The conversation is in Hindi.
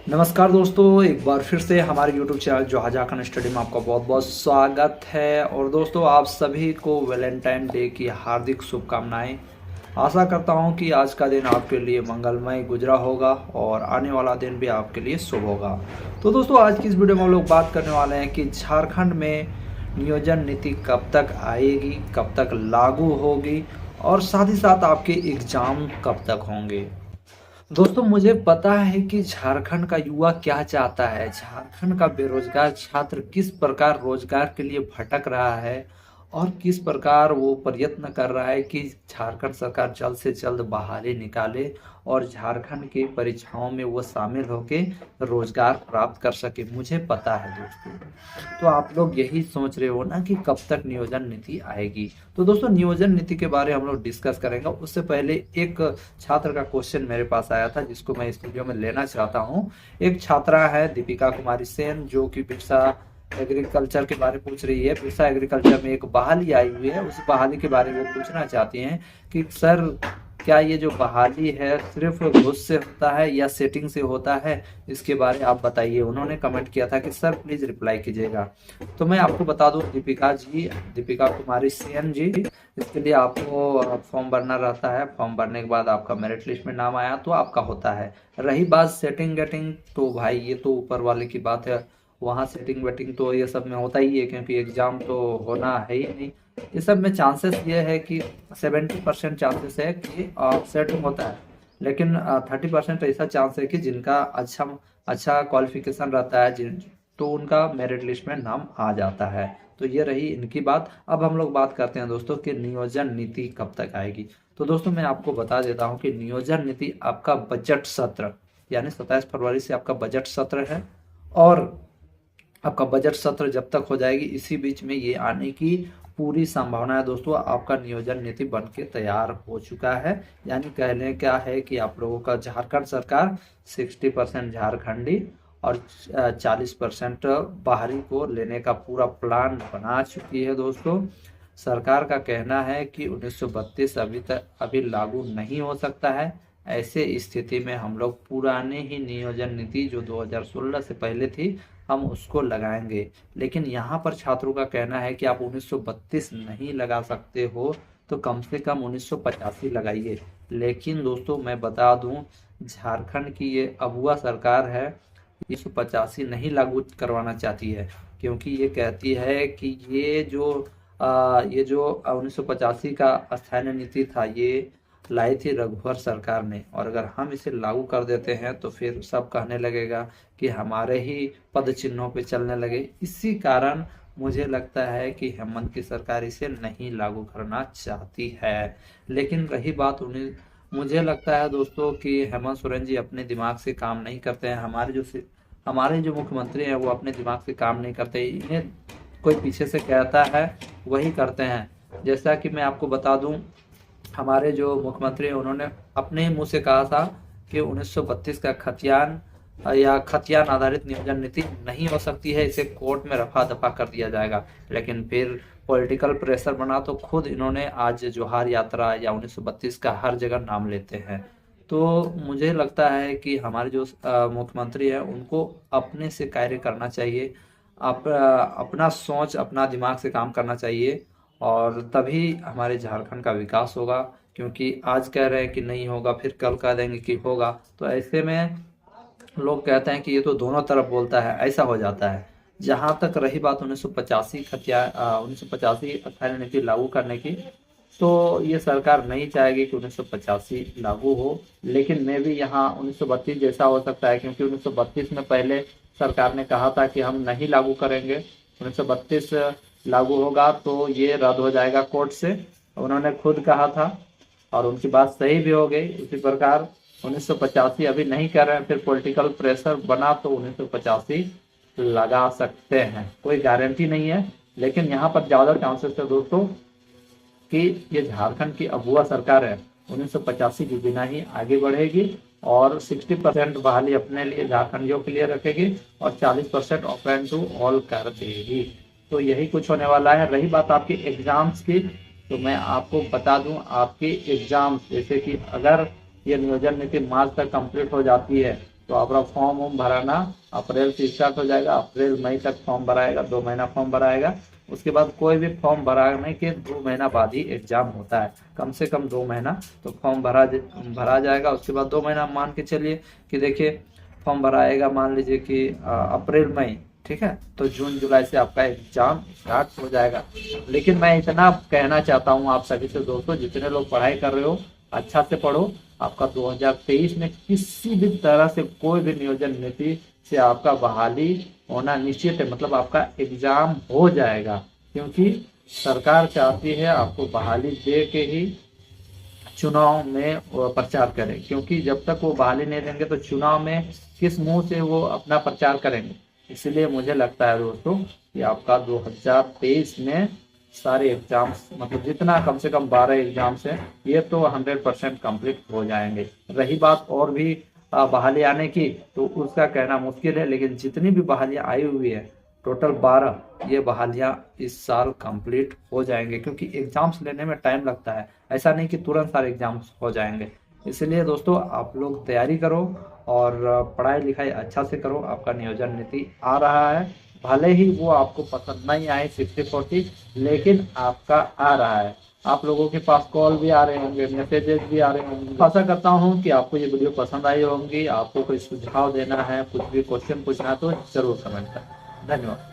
नमस्कार दोस्तों, एक बार फिर से हमारे YouTube चैनल जो हाजाखान स्टडी में आपका बहुत बहुत स्वागत है। और दोस्तों, आप सभी को वैलेंटाइन डे की हार्दिक शुभकामनाएं। आशा करता हूं कि आज का दिन आपके लिए मंगलमय गुजरा होगा और आने वाला दिन भी आपके लिए शुभ होगा। तो दोस्तों, आज की इस वीडियो में हम लोग बात करने वाले हैं कि झारखंड में नियोजन नीति कब तक आएगी, कब तक लागू होगी और साथ ही साथ आपके एग्जाम कब तक होंगे। दोस्तों, मुझे पता है कि झारखंड का युवा क्या चाहता है। झारखंड का बेरोजगार छात्र किस प्रकार रोजगार के लिए भटक रहा है और किस प्रकार वो प्रयत्न कर रहा है कि झारखंड सरकार जल्द से जल्द बहाली निकाले और झारखंड की परीक्षाओं में वो शामिल होके रोजगार प्राप्त कर सके। मुझे पता है दोस्तों। तो आप लोग यही सोच रहे हो ना कि कब तक नियोजन नीति आएगी। तो दोस्तों, नियोजन नीति के बारे में हम लोग डिस्कस करेंगे। उससे पहले एक छात्र का क्वेश्चन मेरे पास आया था जिसको मैं इस वीडियो में लेना चाहता हूँ। एक छात्रा है दीपिका कुमारी सेन, जो कि बिरसा एग्रीकल्चर के बारे में पूछ रही है। बिरसा एग्रीकल्चर में एक बहाली आई हुई है, उस बहाली के बारे में वो पूछना चाहती हैं कि सर, क्या ये जो बहाली है सिर्फ घुस से होता है या सेटिंग से होता है, इसके बारे आप बताइए। उन्होंने कमेंट किया था कि सर प्लीज रिप्लाई कीजिएगा। तो मैं आपको बता दूं, दीपिका कुमारी सेन जी, इसके लिए आपको फॉर्म भरना रहता है। फॉर्म भरने के बाद आपका मेरिट लिस्ट में नाम आया तो आपका होता है। रही बात सेटिंग गेटिंग, तो भाई ये तो ऊपर वाले की बात है। वहाँ सेटिंग वेटिंग तो ये सब में होता ही है, क्योंकि एग्जाम तो होना है ही नहीं। ये सब में चांसेस ये है कि 70% चांसेस है कि सेटिंग होता है, लेकिन 30% ऐसा चांस है कि जिनका अच्छा क्वालिफिकेशन रहता है तो उनका मेरिट लिस्ट में नाम आ जाता है। तो ये रही इनकी बात। अब हम लोग बात करते हैं दोस्तों कि नियोजन नीति कब तक आएगी। तो दोस्तों, मैं आपको बता देता हूँ कि नियोजन नीति आपका बजट सत्र यानी 27 फरवरी से आपका बजट सत्र है। और आपका बजट सत्र जब तक हो जाएगी, इसी बीच में ये आने की पूरी संभावना है दोस्तों। आपका नियोजन नीति बन के तैयार हो चुका है। यानी कहने क्या है कि आप लोगों का झारखंड सरकार 60% झारखंडी और 40% बाहरी को लेने का पूरा प्लान बना चुकी है दोस्तों। सरकार का कहना है कि 1932 अभी लागू नहीं हो सकता है। ऐसे स्थिति में हम लोग पुराने ही नियोजन नीति जो 2016 से पहले थी, हम उसको लगाएंगे। लेकिन यहाँ पर छात्रों का कहना है कि आप 1932 नहीं लगा सकते हो तो कम से कम 1985 लगाइए। लेकिन दोस्तों, मैं बता दूं, झारखंड की ये अगुआ सरकार है, 1985 नहीं लागू करवाना चाहती है, क्योंकि ये कहती है कि ये जो 1985 का स्थानीय नीति था, ये लाई थी रघुवर सरकार ने। और अगर हम इसे लागू कर देते हैं तो फिर सब कहने लगेगा कि हमारे ही पद चिन्हों पे चलने लगे। इसी कारण मुझे लगता है कि हेमंत की सरकार इसे नहीं लागू करना चाहती है। लेकिन रही बात उन्हें, मुझे लगता है दोस्तों कि हेमंत सोरेन जी अपने दिमाग से काम नहीं करते हैं। हमारे जो मुख्यमंत्री हैं वो अपने दिमाग से काम नहीं करते। इन्हें कोई पीछे से कहता है वही करते हैं। जैसा कि मैं आपको बता दूं, हमारे जो मुख्यमंत्री हैं उन्होंने अपने ही मुंह से कहा था कि 1932 का खतियान आधारित नियोजन नीति नहीं हो सकती है, इसे कोर्ट में रफा दफा कर दिया जाएगा। लेकिन फिर पॉलिटिकल प्रेशर बना तो खुद इन्होंने आज जोहार यात्रा या 1932 का हर जगह नाम लेते हैं। तो मुझे लगता है कि हमारे जो मुख्यमंत्री हैं उनको अपने से कार्य करना चाहिए। अपना सोच, अपना दिमाग से काम करना चाहिए और तभी हमारे झारखंड का विकास होगा। क्योंकि आज कह रहे हैं कि नहीं होगा, फिर कल कह देंगे कि होगा। तो ऐसे में लोग कहते हैं कि ये तो दोनों तरफ बोलता है, ऐसा हो जाता है। जहां तक रही बात 1985 स्थानीय नीति लागू करने की, तो ये सरकार नहीं चाहेगी कि 1985 लागू हो। लेकिन मैं भी यहाँ 1932 जैसा हो सकता है, क्योंकि 1932 में पहले सरकार ने कहा था कि हम नहीं लागू करेंगे। 1932 लागू होगा तो ये रद्द हो जाएगा कोर्ट से, उन्होंने खुद कहा था और उनकी बात सही भी हो गई। इसी प्रकार 1985 अभी नहीं कर रहे हैं, फिर पॉलिटिकल प्रेशर बना तो 1985 लगा सकते हैं। कोई गारंटी नहीं है, लेकिन यहाँ पर ज्यादा चांसेस है दोस्तों कि ये झारखंड की अगुआ सरकार है, 1985 के बिना ही आगे बढ़ेगी और 60% बहाली अपने लिए झारखंडियों के लिए रखेगी और 40% ओपन टू ऑल कर देगी। तो यही कुछ होने वाला है। रही बात आपके एग्जाम्स की, तो मैं आपको बता दूं, आपके एग्जाम्स जैसे कि अगर ये नियोजन नीति मार्च तक कंप्लीट हो जाती है तो आपका फॉर्म वॉर्म भराना अप्रैल से स्टार्ट हो जाएगा। अप्रैल मई तक फॉर्म भराएगा, 2 महीना फॉर्म भराएगा। उसके बाद कोई भी फॉर्म भराने के 2 महीना बाद ही एग्जाम होता है, कम से कम 2 महीना। तो फॉर्म भरा जाएगा। उसके बाद 2 महीना मान के चलिए कि देखिए फॉर्म भराएगा, मान लीजिए कि अप्रैल मई, ठीक है, तो जून जुलाई से आपका एग्जाम स्टार्ट हो जाएगा। लेकिन मैं इतना कहना चाहता हूँ आप सभी से दोस्तों, जितने लोग पढ़ाई कर रहे हो अच्छा से पढ़ो। आपका 2023 में किसी भी तरह से कोई भी नियोजन नीति से आपका बहाली होना निश्चित है, मतलब आपका एग्जाम हो जाएगा, क्योंकि सरकार चाहती है आपको बहाली दे के ही चुनाव में प्रचार करें। क्योंकि जब तक वो बहाली नहीं देंगे तो चुनाव में किस मुंह से वो अपना प्रचार करेंगे। इसलिए मुझे लगता है दोस्तों कि आपका 2023 में सारे एग्जाम्स, मतलब जितना कम से कम 12 एग्जाम्स है, ये तो 100% कंप्लीट हो जाएंगे। रही बात और भी बहाली आने की, तो उसका कहना मुश्किल है, लेकिन जितनी भी बहालियां आई हुई है टोटल 12, ये बहालियां इस साल कंप्लीट हो जाएंगे। क्योंकि एग्जाम्स लेने में टाइम लगता है, ऐसा नहीं कि तुरंत सारे एग्जाम्स हो जाएंगे। इसलिए दोस्तों आप लोग तैयारी करो और पढ़ाई लिखाई अच्छा से करो। आपका नियोजन नीति आ रहा है, भले ही वो आपको पसंद नहीं आए 60-40, लेकिन आपका आ रहा है। आप लोगों के पास कॉल भी आ रहे होंगे, मैसेजेस भी आ रहे होंगे। आशा करता हूँ कि आपको ये वीडियो पसंद आई होंगी। आपको कोई सुझाव देना है, कुछ भी क्वेश्चन पूछना है तो जरूर कमेंट करें। धन्यवाद।